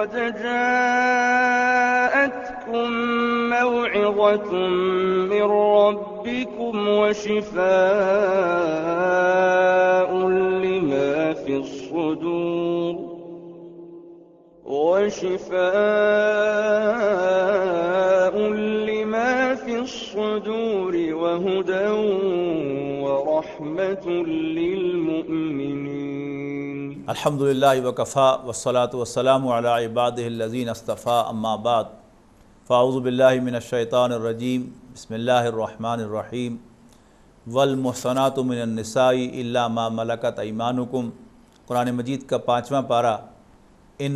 قد جاءتكم موعظة من ربكم وشفاء لما في الصدور وهدى ورحمة للمؤمنين. الحمد للہ وکفیٰ والصلاة والسلام علی عبادہ الذین اصطفیٰ اما بعد فاعوذ باللہ من الشیطان الرجیم بسم اللہ الرحمن الرحیم والمحصنات من النساء الا ما ملکت ایمانکم. قرآن مجید کا 5واں پارہ ان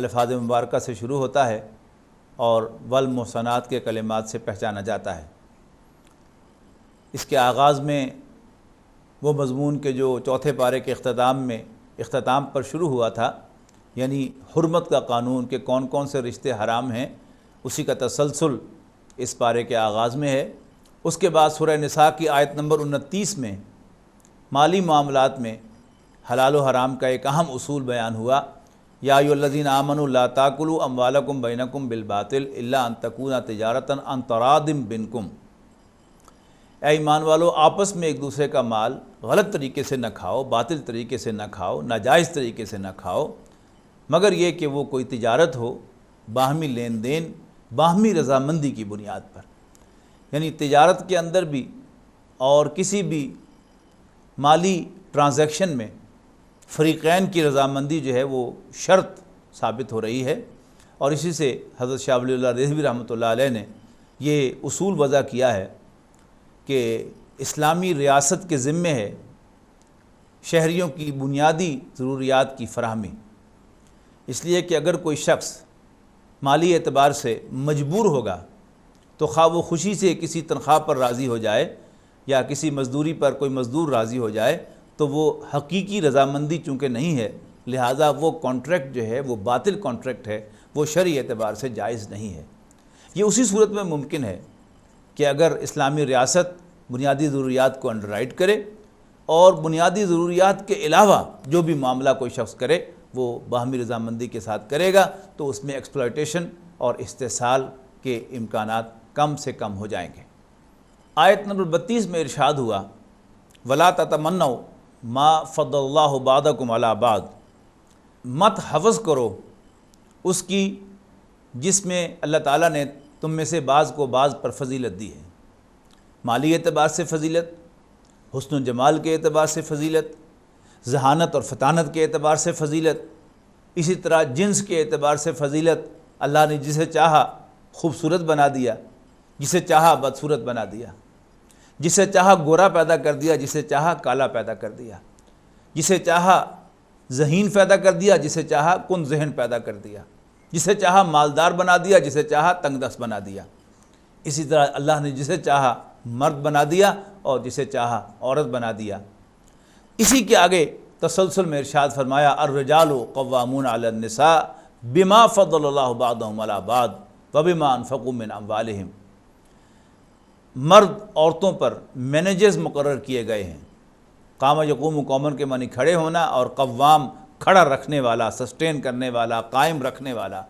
الفاظ مبارکہ سے شروع ہوتا ہے اور والمحصنات کے کلمات سے پہچانا جاتا ہے. اس کے آغاز میں وہ مضمون کے جو چوتھے پارے کے اختتام پر شروع ہوا تھا، یعنی حرمت کا قانون کہ کون کون سے رشتے حرام ہیں، اسی کا تسلسل اس پارے کے آغاز میں ہے. اس کے بعد سورہ نساء کی آیت نمبر 29 میں مالی معاملات میں حلال و حرام کا ایک اہم اصول بیان ہوا. یا ایھا الذین آمنوا لا تاکلوا اموالکم بینکم بالباطل الا ان تکون تجارۃ عن تراض منکم. اے ایمان والو، آپس میں ایک دوسرے کا مال غلط طریقے سے نہ کھاؤ، باطل طریقے سے نہ کھاؤ، ناجائز طریقے سے نہ کھاؤ، مگر یہ کہ وہ کوئی تجارت ہو، باہمی لین دین، باہمی رضامندی کی بنیاد پر. یعنی تجارت کے اندر بھی اور کسی بھی مالی ٹرانزیکشن میں فریقین کی رضامندی جو ہے وہ شرط ثابت ہو رہی ہے. اور اسی سے حضرت شاہ ولی اللہ رضوی رحمۃ اللہ علیہ نے یہ اصول وضع کیا ہے کہ اسلامی ریاست کے ذمے ہے شہریوں کی بنیادی ضروریات کی فراہمی. اس لیے کہ اگر کوئی شخص مالی اعتبار سے مجبور ہوگا تو خواہ وہ خوشی سے کسی تنخواہ پر راضی ہو جائے یا کسی مزدوری پر کوئی مزدور راضی ہو جائے تو وہ حقیقی رضامندی چونکہ نہیں ہے، لہٰذا وہ کانٹریکٹ جو ہے وہ باطل کانٹریکٹ ہے، وہ شرعی اعتبار سے جائز نہیں ہے. یہ اسی صورت میں ممکن ہے کہ اگر اسلامی ریاست بنیادی ضروریات کو انڈر رائٹ کرے اور بنیادی ضروریات کے علاوہ جو بھی معاملہ کوئی شخص کرے وہ باہمی رضامندی کے ساتھ کرے گا تو اس میں ایکسپلائٹیشن اور استحصال کے امکانات کم سے کم ہو جائیں گے. آیت نمبر 32 میں ارشاد ہوا وَلَا تَتَمَنَّوْا مَا فَضَّلَ اللَّهُ بَعْضَكُمْ عَلَىٰ بَعْضٍ. مت حوث کرو اس کی جس میں اللہ تعالیٰ نے تم میں سے بعض کو بعض پر فضیلت دی ہے. مالی اعتبار سے فضیلت، حسن و جمال کے اعتبار سے فضیلت، ذہانت اور فطانت کے اعتبار سے فضیلت، اسی طرح جنس کے اعتبار سے فضیلت. اللہ نے جسے چاہا خوبصورت بنا دیا، جسے چاہا بدصورت بنا دیا، جسے چاہا گورا پیدا کر دیا، جسے چاہا کالا پیدا کر دیا، جسے چاہا ذہین پیدا کر دیا، جسے چاہا کن ذہن پیدا کر دیا، جسے چاہا مالدار بنا دیا، جسے چاہا تنگ دست بنا دیا. اسی طرح اللہ نے جسے چاہا مرد بنا دیا اور جسے چاہا عورت بنا دیا. اسی کے آگے تسلسل میں ارشاد فرمایا الرجال قوامون علی النساء بما فضل اللہ بعضهم علی بعض وبما انفقوا من اموالہم. مرد عورتوں پر مینیجرز مقرر کیے گئے ہیں. قام یقوم قومن کے معنی کھڑے ہونا اور قوام کھڑا رکھنے والا، سسٹین کرنے والا، قائم رکھنے والا.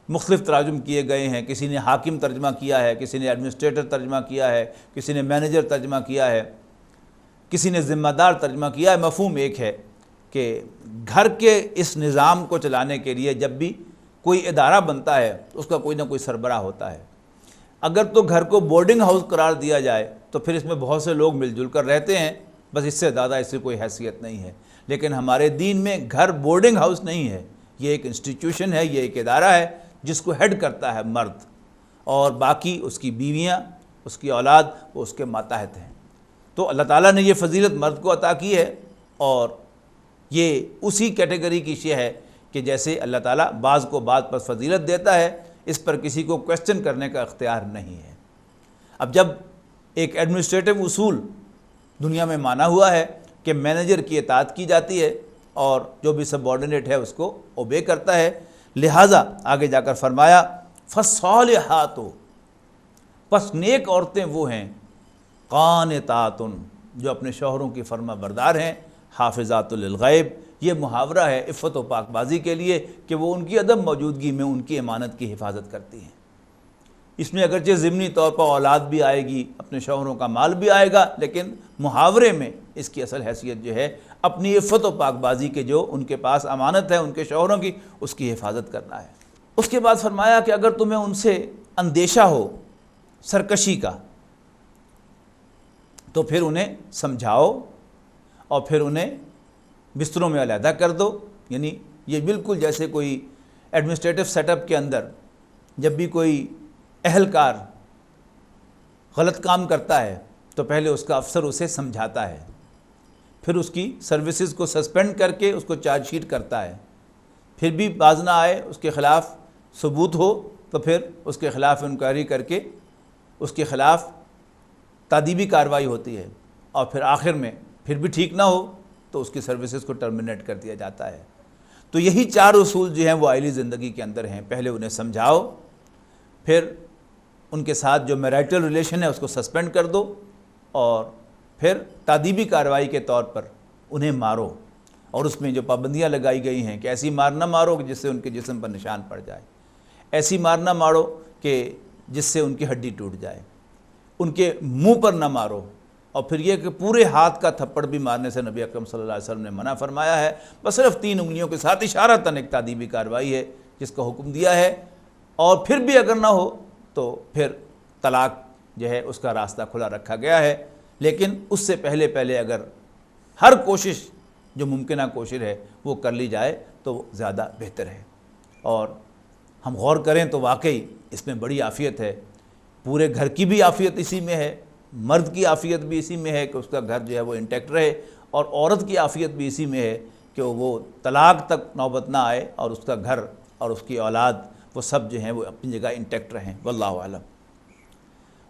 مختلف تراجم کیے گئے ہیں، کسی نے حاکم ترجمہ کیا ہے، کسی نے ایڈمنسٹریٹر ترجمہ کیا ہے، کسی نے مینیجر ترجمہ کیا ہے، کسی نے ذمہ دار ترجمہ کیا ہے. مفہوم ایک ہے کہ گھر کے اس نظام کو چلانے کے لیے جب بھی کوئی ادارہ بنتا ہے اس کا کوئی نہ کوئی سربراہ ہوتا ہے. اگر تو گھر کو بورڈنگ ہاؤس قرار دیا جائے تو پھر اس میں بہت سے لوگ مل جل کر رہتے ہیں، بس اس سے زیادہ اس سے کوئی حیثیت نہیں ہے. لیکن ہمارے دین میں گھر بورڈنگ ہاؤس نہیں ہے، یہ ایک انسٹیٹیوشن ہے، یہ ایک ادارہ ہے جس کو ہیڈ کرتا ہے مرد، اور باقی اس کی بیویاں، اس کی اولاد وہ اس کے ماتحت ہیں. تو اللہ تعالیٰ نے یہ فضیلت مرد کو عطا کی ہے اور یہ اسی کیٹیگری کی شے ہے کہ جیسے اللہ تعالیٰ بعض کو بعض پر فضیلت دیتا ہے، اس پر کسی کو کویسچن کرنے کا اختیار نہیں ہے. اب جب ایک ایڈمنسٹریٹو اصول دنیا میں مانا ہوا ہے کہ مینیجر کی اطاعت کی جاتی ہے اور جو بھی سب آرڈینیٹ ہے اس کو اوبے کرتا ہے، لہٰذا آگے جا کر فرمایا فالصالحات، پس نیک عورتیں وہ ہیں قانتات جو اپنے شوہروں کی فرما بردار ہیں، حافظات للغیب یہ محاورہ ہے عفت و پاک بازی کے لیے کہ وہ ان کی عدم موجودگی میں ان کی امانت کی حفاظت کرتی ہیں۔ اس میں اگرچہ ضمنی طور پر اولاد بھی آئے گی، اپنے شوہروں کا مال بھی آئے گا، لیکن محاورے میں اس کی اصل حیثیت جو ہے اپنی عفت و پاک بازی کے جو ان کے پاس امانت ہے ان کے شوہروں کی، اس کی حفاظت کرنا ہے۔ اس کے بعد فرمایا کہ اگر تمہیں ان سے اندیشہ ہو سرکشی کا تو پھر انہیں سمجھاؤ اور پھر انہیں بستروں میں علیحدہ کر دو۔ یعنی یہ بالکل جیسے کوئی ایڈمنسٹریٹو سیٹ اپ کے اندر جب بھی کوئی اہلکار غلط کام کرتا ہے تو پہلے اس کا افسر اسے سمجھاتا ہے، پھر اس کی سروسز کو سسپینڈ کر کے اس کو چارج شیٹ کرتا ہے، پھر بھی باز نہ آئے، اس کے خلاف ثبوت ہو تو پھر اس کے خلاف انکوائری کر کے اس کے خلاف تادیبی کارروائی ہوتی ہے، اور پھر آخر میں پھر بھی ٹھیک نہ ہو تو اس کی سروسز کو ٹرمینیٹ کر دیا جاتا ہے۔ تو یہی 4 اصول جو ہیں وہ آئلی زندگی کے اندر ہیں۔ پہلے انہیں سمجھاؤ، پھر ان کے ساتھ جو میرائٹل ریلیشن ہے اس کو سسپینڈ کر دو، اور پھر تادیبی کارروائی کے طور پر انہیں مارو، اور اس میں جو پابندیاں لگائی گئی ہیں کہ ایسی مار نہ مارو کہ جس سے ان کے جسم پر نشان پڑ جائے، ایسی مار نہ مارو کہ جس سے ان کی ہڈی ٹوٹ جائے، ان کے منہ پر نہ مارو، اور پھر یہ کہ پورے ہاتھ کا تھپڑ بھی مارنے سے نبی اکرم صلی اللہ علیہ وسلم نے منع فرمایا ہے، بس صرف 3 انگلیوں کے ساتھ اشارتاً ایک تادیبی کارروائی ہے جس کا حکم دیا ہے، اور پھر بھی اگر نہ ہو تو پھر طلاق جو ہے اس کا راستہ کھلا رکھا گیا ہے۔ لیکن اس سے پہلے اگر ہر کوشش جو ممکنہ کوشش ہے وہ کر لی جائے تو زیادہ بہتر ہے۔ اور ہم غور کریں تو واقعی اس میں بڑی عافیت ہے، پورے گھر کی بھی عافیت اسی میں ہے، مرد کی عافیت بھی اسی میں ہے کہ اس کا گھر جو ہے وہ انٹیکٹ رہے، اور عورت کی عافیت بھی اسی میں ہے کہ وہ طلاق تک نوبت نہ آئے اور اس کا گھر اور اس کی اولاد وہ سب جو ہیں وہ اپنی جگہ انٹیکٹ رہیں، واللہ اعلم۔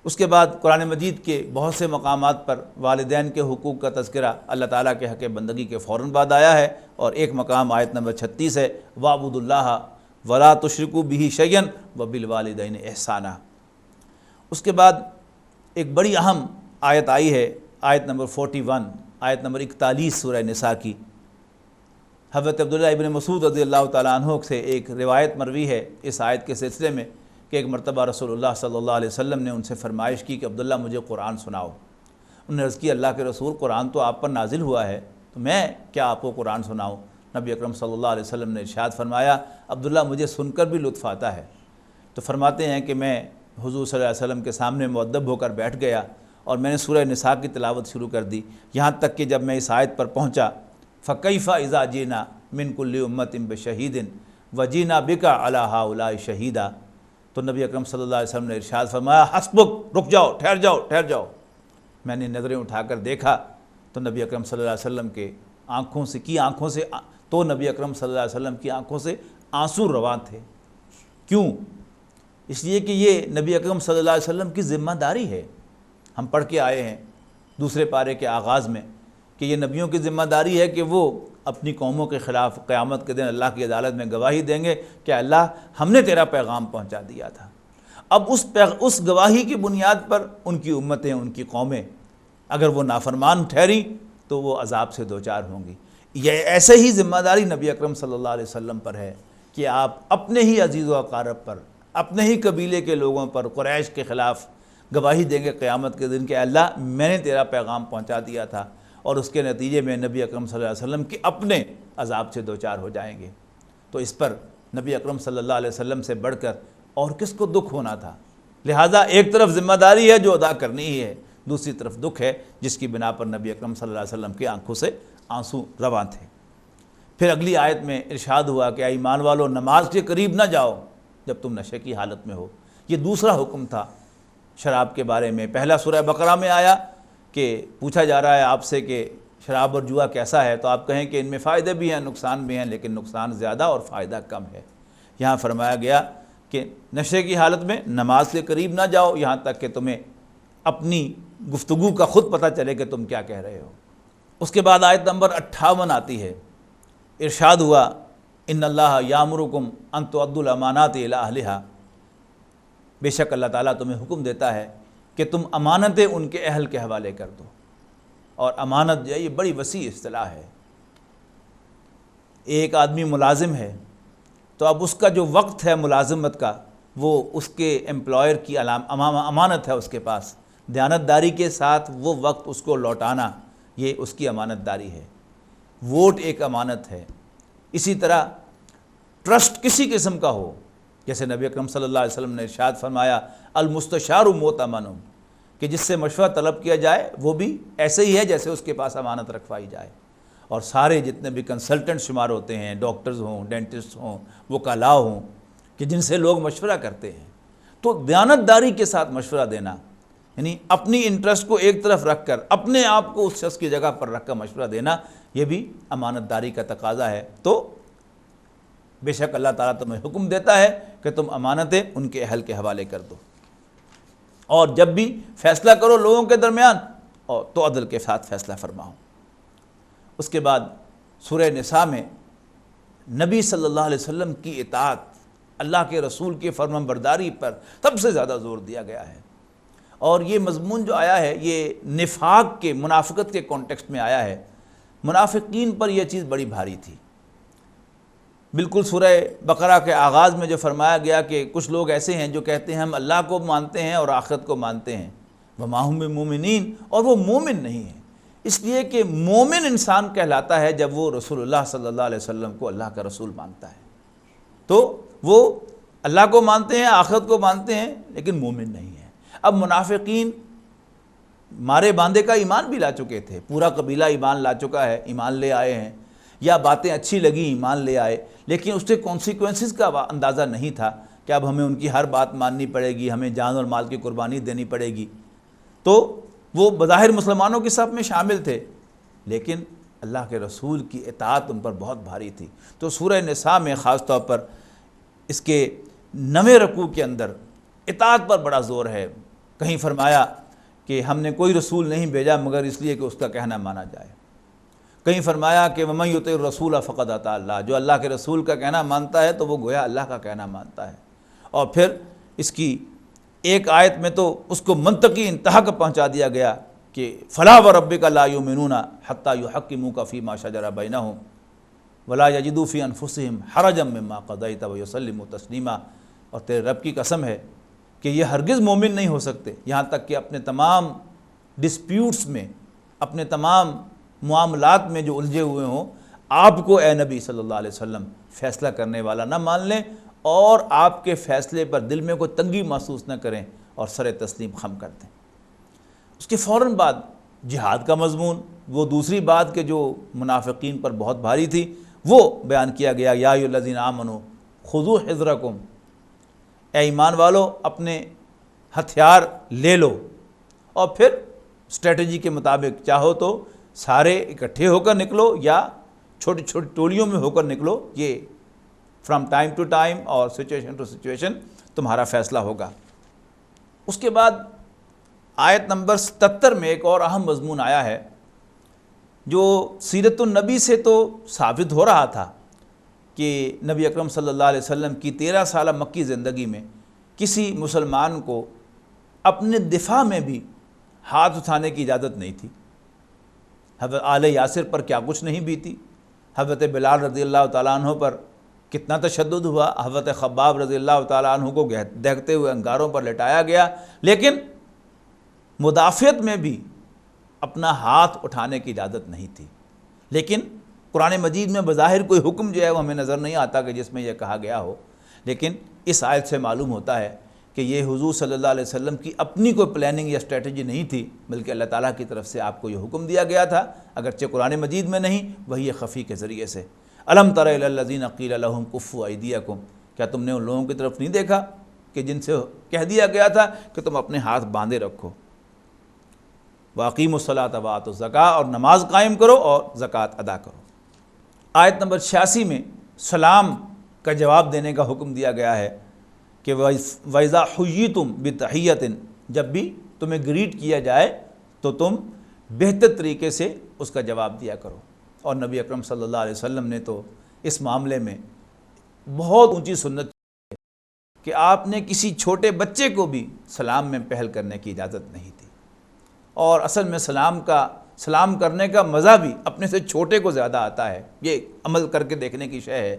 اس کے بعد قرآن مجید کے بہت سے مقامات پر والدین کے حقوق کا تذکرہ اللہ تعالیٰ کے حق بندگی کے فوراً بعد آیا ہے، اور ایک مقام آیت نمبر 36 ہے، وَاعْبُدُوا اللَّهَ وَلَا تُشْرِكُوا بِهِ شَيْئًا وَبِالْوَالِدَيْنِ إِحْسَانًا۔ اس کے بعد ایک بڑی اہم آیت آئی ہے، آیت نمبر 41، آیت نمبر 41 سورہ نساء کی۔ حضرت عبداللہ ابن مسعود رضی اللہ تعالیٰ عنہ سے ایک روایت مروی ہے اس آیت کے سلسلے میں کہ ایک مرتبہ رسول اللہ صلی اللہ علیہ وسلم نے ان سے فرمائش کی کہ عبداللہ مجھے قرآن سناؤ۔ انہوں نے عرض کی اللہ کے رسول قرآن تو آپ پر نازل ہوا ہے تو میں کیا آپ کو قرآن سناؤں؟ نبی اکرم صلی اللہ علیہ وسلم نے ارشاد فرمایا عبداللہ مجھے سن کر بھی لطف آتا ہے۔ تو فرماتے ہیں کہ میں حضور صلی اللہ علیہ وسلم کے سامنے مؤدب ہو کر بیٹھ گیا اور میں نے سورہ نساء کی تلاوت شروع کر دی، یہاں تک کہ جب میں اس آیت پر پہنچا فَكَيْفَ إِذَا جِئْنَا مِن كُلِّ أُمَّةٍ بِشَهِيدٍ وَجِئْنَا بِكَ عَلَى هَؤُلَاءِ شَهِيدًا۔ تو نبی اکرم صلی اللہ علیہ وسلم نے ارشاد فرمایا حسبک، رک جاؤ، ٹھہر جاؤ۔ میں نے نظریں اٹھا کر دیکھا تو نبی اکرم صلی اللہ علیہ وسلم کے آنکھوں سے تو نبی اکرم صلی اللہ علیہ وسلم کی آنکھوں سے آنسو رواں تھے۔ کیوں؟ اس لیے کہ یہ نبی اکرم صلی اللہ علیہ وسلم کی ذمہ داری ہے۔ ہم پڑھ کے آئے ہیں دوسرے پارے کے آغاز میں کہ یہ نبیوں کی ذمہ داری ہے کہ وہ اپنی قوموں کے خلاف قیامت کے دن اللہ کی عدالت میں گواہی دیں گے کہ اللہ ہم نے تیرا پیغام پہنچا دیا تھا۔ اب اس گواہی کی بنیاد پر ان کی امتیں، ان کی قومیں اگر وہ نافرمان ٹھہری تو وہ عذاب سے دوچار ہوں گی۔ یہ ایسے ہی ذمہ داری نبی اکرم صلی اللہ علیہ وسلم پر ہے کہ آپ اپنے ہی عزیز و اقارب پر، اپنے ہی قبیلے کے لوگوں پر، قریش کے خلاف گواہی دیں گے قیامت کے دن کہ اللہ میں نے تیرا پیغام پہنچا دیا تھا، اور اس کے نتیجے میں نبی اکرم صلی اللہ علیہ وسلم کے اپنے عذاب سے دوچار ہو جائیں گے۔ تو اس پر نبی اکرم صلی اللہ علیہ وسلم سے بڑھ کر اور کس کو دکھ ہونا تھا؟ لہٰذا ایک طرف ذمہ داری ہے جو ادا کرنی ہی ہے، دوسری طرف دکھ ہے جس کی بنا پر نبی اکرم صلی اللہ علیہ وسلم کی آنکھوں سے آنسو رواں تھے۔ پھر اگلی آیت میں ارشاد ہوا کہ اے ایمان والو نماز کے قریب نہ جاؤ جب تم نشے کی حالت میں ہو۔ یہ دوسرا حکم تھا شراب کے بارے میں۔ پہلا سورہ بقرہ میں آیا کہ پوچھا جا رہا ہے آپ سے کہ شراب اور جوا کیسا ہے، تو آپ کہیں کہ ان میں فائدے بھی ہیں نقصان بھی ہیں، لیکن نقصان زیادہ اور فائدہ کم ہے۔ یہاں فرمایا گیا کہ نشے کی حالت میں نماز کے قریب نہ جاؤ یہاں تک کہ تمہیں اپنی گفتگو کا خود پتہ چلے کہ تم کیا کہہ رہے ہو۔ اس کے بعد آیت نمبر 58 آتی ہے، ارشاد ہوا ان اللہ یامرکم ان تؤدوا الامانات الی اہلھا، بے شک اللہ تعالیٰ تمہیں حکم دیتا ہے کہ تم امانتیں ان کے اہل کے حوالے کر دو۔ اور امانت جو ہے یہ بڑی وسیع اصطلاح ہے، ایک آدمی ملازم ہے تو اب اس کا جو وقت ہے ملازمت کا وہ اس کے امپلائر کی امانت ہے اس کے پاس، دیانتداری کے ساتھ وہ وقت اس کو لوٹانا یہ اس کی امانت داری ہے۔ ووٹ ایک امانت ہے۔ اسی طرح ٹرسٹ کسی قسم کا ہو، جیسے نبی اکرم صلی اللہ علیہ وسلم نے ارشاد فرمایا المستشار مؤتمن، کہ جس سے مشورہ طلب کیا جائے وہ بھی ایسے ہی ہے جیسے اس کے پاس امانت رکھوائی جائے۔ اور سارے جتنے بھی کنسلٹنٹ شمار ہوتے ہیں، ڈاکٹرز ہوں، ڈینٹسٹ ہوں، وکلاء ہوں، کہ جن سے لوگ مشورہ کرتے ہیں، تو دیانتداری کے ساتھ مشورہ دینا، یعنی اپنی انٹرسٹ کو ایک طرف رکھ کر اپنے آپ کو اس شخص کی جگہ پر رکھ کر مشورہ دینا، یہ بھی امانت داری کا تقاضا ہے۔ تو بے شک اللہ تعالیٰ تمہیں حکم دیتا ہے کہ تم امانتیں ان کے اہل کے حوالے کر دو، اور جب بھی فیصلہ کرو لوگوں کے درمیان تو عدل کے ساتھ فیصلہ فرماؤ۔ اس کے بعد سورہ نساء میں نبی صلی اللہ علیہ وسلم کی اطاعت، اللہ کے رسول کی فرمان برداری پر سب سے زیادہ زور دیا گیا ہے، اور یہ مضمون جو آیا ہے یہ نفاق کے، منافقت کے کانٹیکسٹ میں آیا ہے۔ منافقین پر یہ چیز بڑی بھاری تھی۔ بالکل سورہ بقرہ کے آغاز میں جو فرمایا گیا کہ کچھ لوگ ایسے ہیں جو کہتے ہیں ہم اللہ کو مانتے ہیں اور آخرت کو مانتے ہیں، وَمَا هُم بِمُؤْمِنِينَ، اور وہ مومن نہیں ہیں، اس لیے کہ مومن انسان کہلاتا ہے جب وہ رسول اللہ صلی اللہ علیہ وسلم کو اللہ کا رسول مانتا ہے۔ تو وہ اللہ کو مانتے ہیں، آخرت کو مانتے ہیں، لیکن مومن نہیں ہیں۔ اب منافقین مارے باندھے کا ایمان بھی لا چکے تھے، پورا قبیلہ ایمان لا چکا ہے، ایمان لے آئے ہیں، یا باتیں اچھی لگیں ایمان لے آئے، لیکن اس کے کانسیکوینسز کا اندازہ نہیں تھا کہ اب ہمیں ان کی ہر بات ماننی پڑے گی، ہمیں جان اور مال کی قربانی دینی پڑے گی۔ تو وہ بظاہر مسلمانوں کی صف میں شامل تھے، لیکن اللہ کے رسول کی اطاعت ان پر بہت بھاری تھی۔ تو سورہ نساء میں خاص طور پر اس کے 9ویں رکوع کے اندر اطاعت پر بڑا زور ہے۔ کہیں فرمایا کہ ہم نے کوئی رسول نہیں بھیجا مگر اس لیے کہ اس کا کہنا مانا جائے، کہیں فرمایا کہ وَمَن يُطِعِ الرَّسُولَ فَقَدْ أَطَاعَ اللَّهَ، جو اللہ کے رسول کا کہنا مانتا ہے تو وہ گویا اللہ کا کہنا مانتا ہے۔ اور پھر اس کی ایک آیت میں تو اس کو منطقی انتہا کو پہنچا دیا گیا کہ فَلَا وَرَبِّكَ لَا يُؤْمِنُونَ حَتَّى يُحَكِّمُوكَ فِي مَا شَجَرَ بَيْنَهُمْ وَلَا يَجِدُوا فِي أَنفُسِهِمْ حَرَجًا مِّمَّا قَضَيْتَ وَيُسَلِّمُوا تَسْلِيمًا، اور تیرے رب کی قسم ہے کہ یہ ہرگز مومن نہیں ہو سکتے یہاں تک کہ اپنے تمام ڈسپیوٹس میں، اپنے تمام معاملات میں جو الجھے ہوئے ہوں، آپ کو اے نبی صلی اللہ علیہ وسلم فیصلہ کرنے والا نہ مان لیں، اور آپ کے فیصلے پر دل میں کوئی تنگی محسوس نہ کریں اور سر تسلیم خم کر دیں۔ اس کے فوراً بعد جہاد کا مضمون، وہ دوسری بات کہ جو منافقین پر بہت بھاری تھی، وہ بیان کیا گیا، یا ایھا الذین آمنوا خذوا حذرکم، اے ایمان والو اپنے ہتھیار لے لو، اور پھر اسٹریٹجی کے مطابق چاہو تو سارے اکٹھے ہو کر نکلو یا چھوٹی چھوٹی ٹولیوں میں ہو کر نکلو، یہ فرام ٹائم ٹو ٹائم اور سچویشن ٹو سچویشن تمہارا فیصلہ ہوگا۔ اس کے بعد آیت نمبر 77 میں ایک اور اہم مضمون آیا ہے جو سیرت النبی سے تو ثابت ہو رہا تھا کہ نبی اکرم صلی اللہ علیہ وسلم کی 13 سالہ مکی زندگی میں کسی مسلمان کو اپنے دفاع میں بھی ہاتھ اٹھانے کی اجازت نہیں تھی۔ حضرت آل یاسر پر کیا کچھ نہیں بیتی، حضرت بلال رضی اللہ تعالیٰ عنہ پر کتنا تشدد ہوا، حضرت خباب رضی اللہ تعالیٰ عنہ کو دہتے ہوئے انگاروں پر لٹایا گیا، لیکن مدافعت میں بھی اپنا ہاتھ اٹھانے کی اجازت نہیں تھی۔ لیکن قرآن مجید میں بظاہر کوئی حکم جو ہے وہ ہمیں نظر نہیں آتا کہ جس میں یہ کہا گیا ہو، لیکن اس آیت سے معلوم ہوتا ہے کہ یہ حضور صلی اللہ علیہ وسلم کی اپنی کوئی پلاننگ یا اسٹریٹجی نہیں تھی، بلکہ اللہ تعالیٰ کی طرف سے آپ کو یہ حکم دیا گیا تھا، اگرچہ قرآن مجید میں نہیں، وحی خفی کے ذریعے سے۔ الم تر الی الذین قیل لهم کفوا ایدیکم، کیا تم نے ان لوگوں کی طرف نہیں دیکھا کہ جن سے کہہ دیا گیا تھا کہ تم اپنے ہاتھ باندھے رکھو، واقیموا الصلاۃ وآتوا الزکاۃ، اور نماز قائم کرو اور زکوٰۃ ادا کرو۔ آیت نمبر 86 میں سلام کا جواب دینے کا حکم دیا گیا ہے کہ وَإِذَا حُيِّيتُم بِتَحِيَّةٍ، جب بھی تمہیں گریٹ کیا جائے تو تم بہتر طریقے سے اس کا جواب دیا کرو۔ اور نبی اکرم صلی اللہ علیہ وسلم نے تو اس معاملے میں بہت اونچی سنت ہے کہ آپ نے کسی چھوٹے بچے کو بھی سلام میں پہل کرنے کی اجازت نہیں تھی، اور اصل میں سلام کا سلام کرنے کا مزہ بھی اپنے سے چھوٹے کو زیادہ آتا ہے، یہ عمل کر کے دیکھنے کی شے ہے۔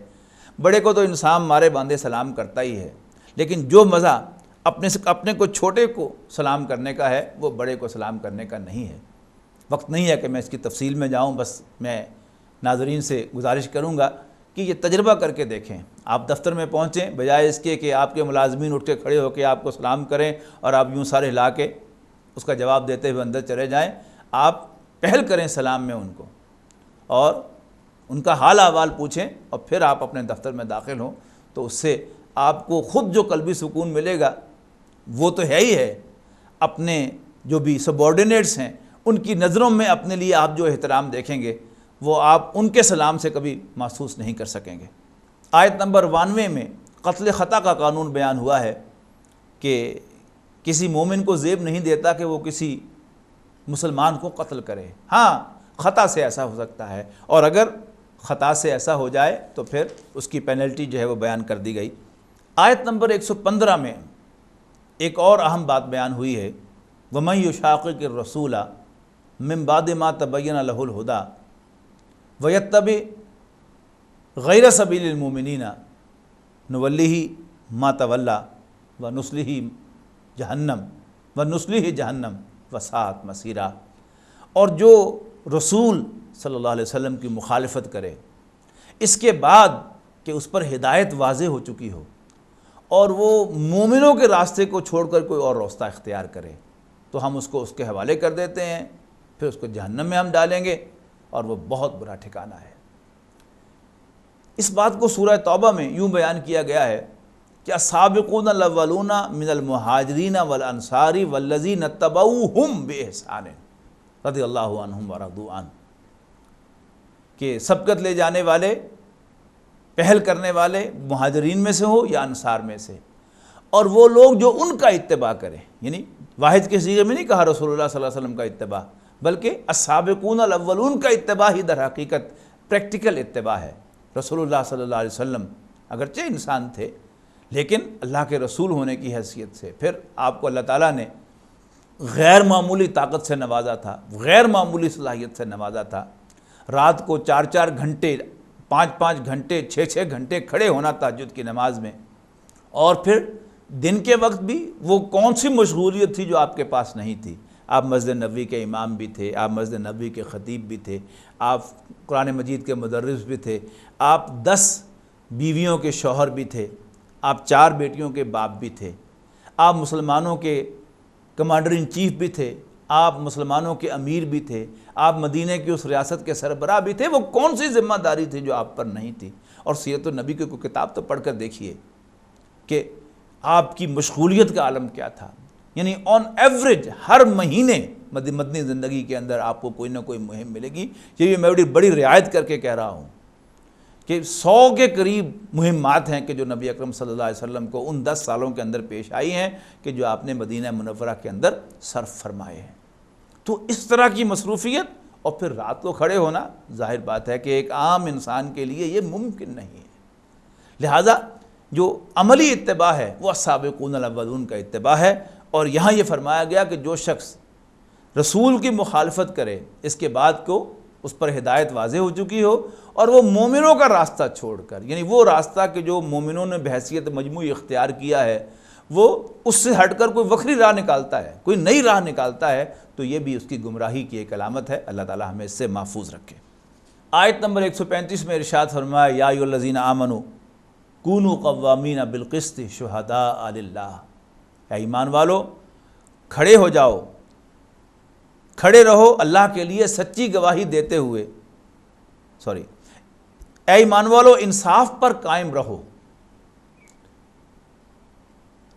بڑے کو تو انسان مارے باندھے سلام کرتا ہی ہے، لیکن جو مزہ اپنے کو چھوٹے کو سلام کرنے کا ہے وہ بڑے کو سلام کرنے کا نہیں ہے۔ وقت نہیں ہے کہ میں اس کی تفصیل میں جاؤں، بس میں ناظرین سے گزارش کروں گا کہ یہ تجربہ کر کے دیکھیں۔ آپ دفتر میں پہنچیں، بجائے اس کے کہ آپ کے ملازمین اٹھ کے کھڑے ہو کے آپ کو سلام کریں اور آپ یوں سارے ہلا کے اس کا جواب دیتے ہوئے اندر چلے جائیں، آپ پہل کریں سلام میں ان کو اور ان کا حال احوال پوچھیں، اور پھر آپ اپنے دفتر میں داخل ہوں، تو اس سے آپ کو خود جو قلبی سکون ملے گا وہ تو ہے ہی ہے، اپنے جو بھی سبارڈینیٹس ہیں ان کی نظروں میں اپنے لیے آپ جو احترام دیکھیں گے وہ آپ ان کے سلام سے کبھی محسوس نہیں کر سکیں گے۔ آیت نمبر 92 میں قتل خطا کا قانون بیان ہوا ہے کہ کسی مومن کو زیب نہیں دیتا کہ وہ کسی مسلمان کو قتل کرے۔ ہاں، خطا سے ایسا ہو سکتا ہے، اور اگر خطا سے ایسا ہو جائے تو پھر اس کی پینلٹی جو ہے وہ بیان کر دی گئی۔ آیت نمبر 115 میں ایک اور اہم بات بیان ہوئی ہے، وَمَن يُشَاقِقِ الرَّسُولَ مِن بَعْدِ مَا تَبَيَّنَ لَهُ الْهُدَىٰ وَيَتَّبِعْ غَيْرَ سَبِيلِ الْمُؤْمِنِينَ نُوَلِّهِ مَا تَوَلَّىٰ وَنُصْلِهِ جَهَنَّمَ وَسَاءَتْ مَصِيرًا۔ اور جو رسول صلی اللہ علیہ وسلم کی مخالفت کرے اس کے بعد کہ اس پر ہدایت واضح ہو چکی ہو اور وہ مومنوں کے راستے کو چھوڑ کر کوئی اور راستہ اختیار کرے، تو ہم اس کو اس کے حوالے کر دیتے ہیں، پھر اس کو جہنم میں ہم ڈالیں گے، اور وہ بہت برا ٹھکانہ ہے۔ اس بات کو سورہ توبہ میں یوں بیان کیا گیا ہے کہ السابقون الاولون من المہاجرین والانصار والذین اتبعوہم بإحسان رضی اللہ عنہم ورضوا عنہ، کہ سبقت لے جانے والے، پہل کرنے والے مہاجرین میں سے ہو یا انصار میں سے، اور وہ لوگ جو ان کا اتباع کریں، یعنی واحد کے صیغے میں نہیں کہا رسول اللہ صلی اللہ علیہ وسلم کا اتباع، بلکہ السابقون الاولون کا اتباع ہی در حقیقت پریکٹیکل اتباع ہے۔ رسول اللہ صلی اللہ علیہ وسلم اگرچہ انسان تھے لیکن اللہ کے رسول ہونے کی حیثیت سے پھر آپ کو اللہ تعالیٰ نے غیر معمولی طاقت سے نوازا تھا، غیر معمولی صلاحیت سے نوازا تھا۔ رات کو 4 گھنٹے، 5 گھنٹے، 6 گھنٹے کھڑے ہونا تہجد کی نماز میں، اور پھر دن کے وقت بھی وہ کون سی مشغولیت تھی جو آپ کے پاس نہیں تھی؟ آپ مسجد نبوی کے امام بھی تھے، آپ مسجد نبوی کے خطیب بھی تھے، آپ قرآن مجید کے مدرس بھی تھے، آپ 10 بیویوں کے شوہر بھی تھے، آپ 4 بیٹیوں کے باپ بھی تھے، آپ مسلمانوں کے کمانڈر ان چیف بھی تھے، آپ مسلمانوں کے امیر بھی تھے، آپ مدینہ کی اس ریاست کے سربراہ بھی تھے۔ وہ کون سی ذمہ داری تھی جو آپ پر نہیں تھی؟ اور سیرت النبی کی کوئی کتاب تو پڑھ کر دیکھیے کہ آپ کی مشغولیت کا عالم کیا تھا۔ یعنی آن ایوریج ہر مہینے مدنی زندگی کے اندر آپ کو کوئی نہ کوئی مہم ملے گی۔ یہ میں بڑی رعایت کر کے کہہ رہا ہوں کہ 100 کے قریب مہمات ہیں کہ جو نبی اکرم صلی اللہ علیہ وسلم کو ان 10 سالوں کے اندر پیش آئی ہیں کہ جو آپ نے مدینہ منورہ کے اندر صرف فرمائے ہیں۔ تو اس طرح کی مصروفیت اور پھر رات کو کھڑے ہونا، ظاہر بات ہے کہ ایک عام انسان کے لیے یہ ممکن نہیں ہے۔ لہٰذا جو عملی اتباع ہے وہ السابقون الاولون کا اتباع ہے، اور یہاں یہ فرمایا گیا کہ جو شخص رسول کی مخالفت کرے اس کے بعد کو اس پر ہدایت واضح ہو چکی ہو، اور وہ مومنوں کا راستہ چھوڑ کر، یعنی وہ راستہ کہ جو مومنوں نے بحیثیت مجموعی اختیار کیا ہے، وہ اس سے ہٹ کر کوئی وکری راہ نکالتا ہے، کوئی نئی راہ نکالتا ہے، تو یہ بھی اس کی گمراہی کی ایک علامت ہے۔ اللہ تعالی ہمیں اس سے محفوظ رکھے۔ آیت نمبر 135 میں ارشاد فرمایا، یا ایھا الذین آمنوا کونوا قوامین بالقسط شہداء للہ، اے ایمان والو کھڑے ہو جاؤ، کھڑے رہو اللہ کے لیے سچی گواہی دیتے ہوئے، اے ایمان والو انصاف پر قائم رہو،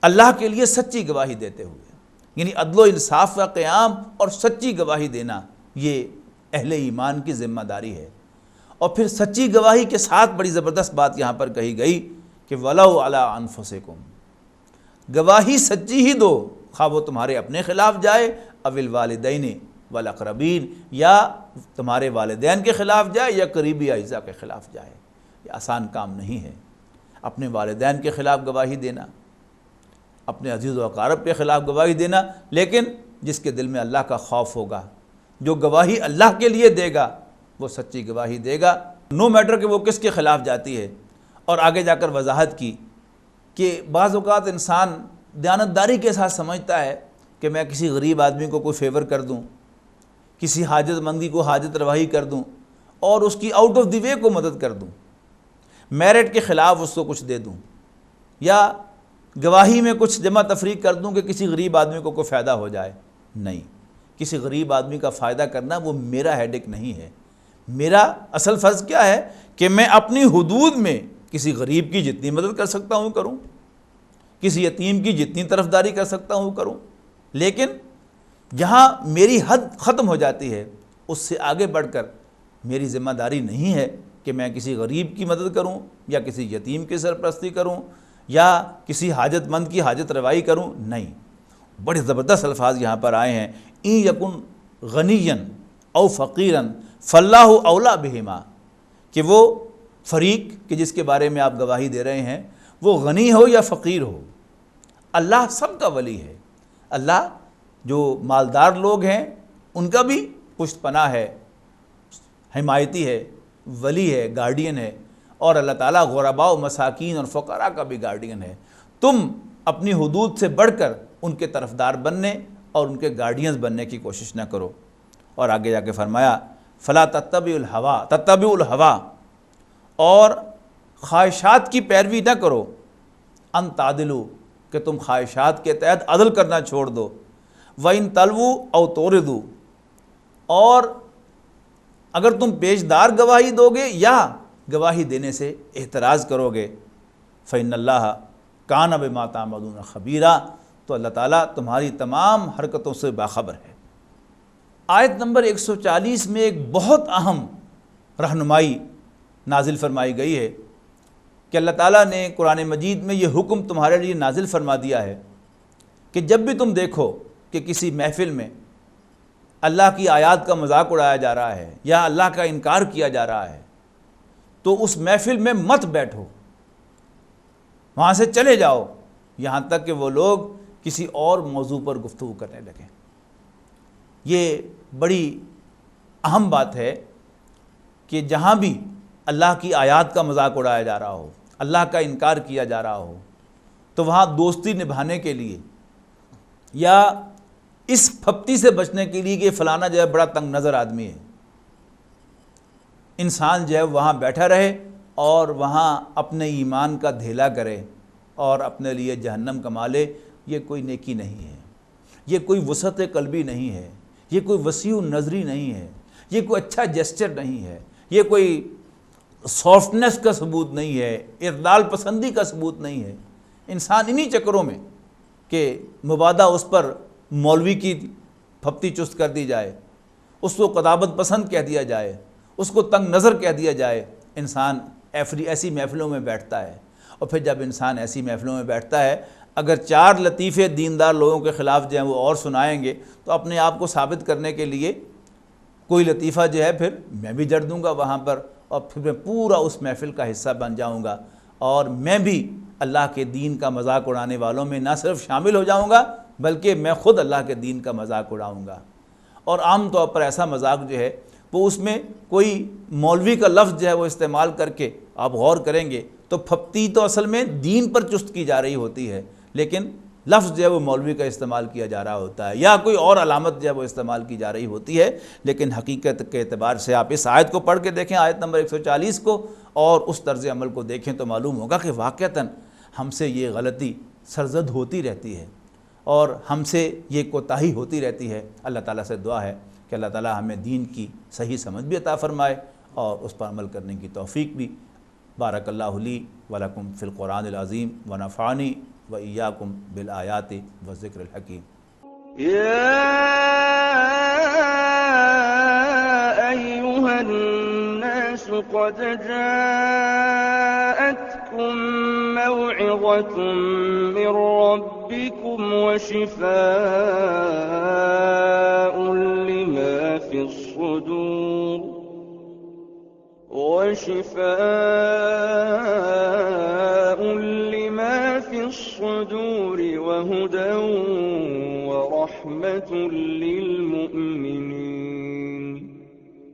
اللہ کے لیے سچی گواہی دیتے ہوئے، یعنی عدل و انصاف کا قیام اور سچی گواہی دینا یہ اہل ایمان کی ذمہ داری ہے۔ اور پھر سچی گواہی کے ساتھ بڑی زبردست بات یہاں پر کہی گئی کہ وَلَوْ عَلَىٰ أَنفُسِكُمْ، گواہی سچی ہی دو، خواہ وہ تمہارے اپنے خلاف جائے، اَوِ الْوَالِدَيْنِ وَالْأَقْرَبِينَ، یا تمہارے والدین کے خلاف جائے یا قریبی اعزاء کے خلاف جائے۔ یہ آسان کام نہیں ہے، اپنے والدین کے خلاف گواہی دینا، اپنے عزیز و اقارب کے خلاف گواہی دینا، لیکن جس کے دل میں اللہ کا خوف ہوگا، جو گواہی اللہ کے لیے دے گا وہ سچی گواہی دے گا، نو میٹر کہ وہ کس کے خلاف جاتی ہے۔ اور آگے جا کر وضاحت کی کہ بعض اوقات انسان دیانتداری کے ساتھ سمجھتا ہے کہ میں کسی غریب آدمی کو کوئی فیور کر دوں، کسی حاجت مندی کو حاجت روائی کر دوں اور اس کی آؤٹ آف دی وے کو مدد کر دوں، میرٹ کے خلاف اس کو کچھ دے دوں، یا گواہی میں کچھ جمع تفریق کر دوں کہ کسی غریب آدمی کو کوئی فائدہ ہو جائے۔ نہیں، کسی غریب آدمی کا فائدہ کرنا وہ میرا ہیڈک نہیں ہے۔ میرا اصل فرض کیا ہے کہ میں اپنی حدود میں کسی غریب کی جتنی مدد کر سکتا ہوں کروں، کسی یتیم کی جتنی طرفداری کر سکتا ہوں کروں، لیکن جہاں میری حد ختم ہو جاتی ہے اس سے آگے بڑھ کر میری ذمہ داری نہیں ہے کہ میں کسی غریب کی مدد کروں یا کسی یتیم کی سرپرستی کروں یا کسی حاجت مند کی حاجت روائی کروں۔ نہیں، بڑے زبردست الفاظ یہاں پر آئے ہیں، ان یکن غنیًا او فقیرًا فاللہ اولیٰ بہما، کہ وہ فریق کہ جس کے بارے میں آپ گواہی دے رہے ہیں وہ غنی ہو یا فقیر ہو، اللہ سب کا ولی ہے۔ اللہ جو مالدار لوگ ہیں ان کا بھی پشت پناہ ہے، حمایتی ہے، ولی ہے، گارڈین ہے، اور اللہ تعالیٰ غرباء و مساکین اور فقراء کا بھی گارڈین ہے۔ تم اپنی حدود سے بڑھ کر ان کے طرفدار بننے اور ان کے گارڈینز بننے کی کوشش نہ کرو۔ اور آگے جا کے فرمایا فلا تتبعوا الہوا، اور خواہشات کی پیروی نہ کرو، ان تعدلوا، کہ تم خواہشات کے تحت عدل کرنا چھوڑ دو، وَإِن تَلْوُوا أَوْ تُعْرِضُوا، اور اگر تم پیشدار گواہی دو گے یا گواہی دینے سے اعتراض کرو گے، فإن اللہ کان بما تعملون خبیرا، تو اللہ تعالیٰ تمہاری تمام حرکتوں سے باخبر ہے۔ آیت نمبر 140 میں ایک بہت اہم رہنمائی نازل فرمائی گئی ہے کہ اللہ تعالیٰ نے قرآن مجید میں یہ حکم تمہارے لیے نازل فرما دیا ہے کہ جب بھی تم دیکھو کہ کسی محفل میں اللہ کی آیات کا مذاق اڑایا جا رہا ہے یا اللہ کا انکار کیا جا رہا ہے تو اس محفل میں مت بیٹھو، وہاں سے چلے جاؤ یہاں تک کہ وہ لوگ کسی اور موضوع پر گفتگو کرنے لگیں۔ یہ بڑی اہم بات ہے کہ جہاں بھی اللہ کی آیات کا مذاق اڑایا جا رہا ہو، اللہ کا انکار کیا جا رہا ہو، تو وہاں دوستی نبھانے کے لیے یا اس پھپتی سے بچنے کے لیے کہ فلانا جو ہے بڑا تنگ نظر آدمی ہے، انسان جو ہے وہاں بیٹھا رہے اور وہاں اپنے ایمان کا دھیلا کرے اور اپنے لیے جہنم کما لے، یہ کوئی نیکی نہیں ہے، یہ کوئی وسعت قلبی نہیں ہے، یہ کوئی وسیع نظری نہیں ہے، یہ کوئی اچھا جیسچر نہیں ہے، یہ کوئی سافٹنس کا ثبوت نہیں ہے، اعتدال پسندی کا ثبوت نہیں ہے۔ انسان انہی چکروں میں کہ مبادہ اس پر مولوی کی پھپتی چست کر دی جائے، اس کو قدامت پسند کہہ دیا جائے، اس کو تنگ نظر کہہ دیا جائے، انسان ایسی محفلوں میں بیٹھتا ہے۔ اور پھر جب انسان ایسی محفلوں میں بیٹھتا ہے، اگر 4 لطیفے دیندار لوگوں کے خلاف جو ہیں وہ اور سنائیں گے تو اپنے آپ کو ثابت کرنے کے لیے کوئی لطیفہ جو ہے پھر میں بھی جڑ دوں گا وہاں پر، اور پھر میں پورا اس محفل کا حصہ بن جاؤں گا، اور میں بھی اللہ کے دین کا مذاق اڑانے والوں میں نہ صرف شامل ہو جاؤں گا بلکہ میں خود اللہ کے دین کا مذاق اڑاؤں گا۔ اور عام طور پر ایسا مذاق جو ہے وہ اس میں کوئی مولوی کا لفظ جو ہے وہ استعمال کر کے آپ غور کریں گے تو پھپتی تو اصل میں دین پر چست کی جا رہی ہوتی ہے، لیکن لفظ جو ہے وہ مولوی کا استعمال کیا جا رہا ہوتا ہے یا کوئی اور علامت جو ہے وہ استعمال کی جا رہی ہوتی ہے۔ لیکن حقیقت کے اعتبار سے آپ اس آیت کو پڑھ کے دیکھیں، آیت نمبر 140 کو، اور اس طرز عمل کو دیکھیں تو معلوم ہوگا کہ واقعتاً ہم سے یہ غلطی سرزد ہوتی رہتی ہے اور ہم سے یہ کوتاہی ہوتی رہتی ہے۔ اللہ تعالیٰ سے دعا ہے کہ اللہ تعالیٰ ہمیں دین کی صحیح سمجھ بھی عطا فرمائے اور اس پر عمل کرنے کی توفیق بھی۔ بارک اللہ لی ولکم فی القرآن العظیم ونفعنی وإیاکم بالآیات والذکر الحکیم۔ یا ایہا الناس قد جاءتکم موعظة من ربکم وشفاء لما فی الصدور وهدى ورحمة للمؤمنين۔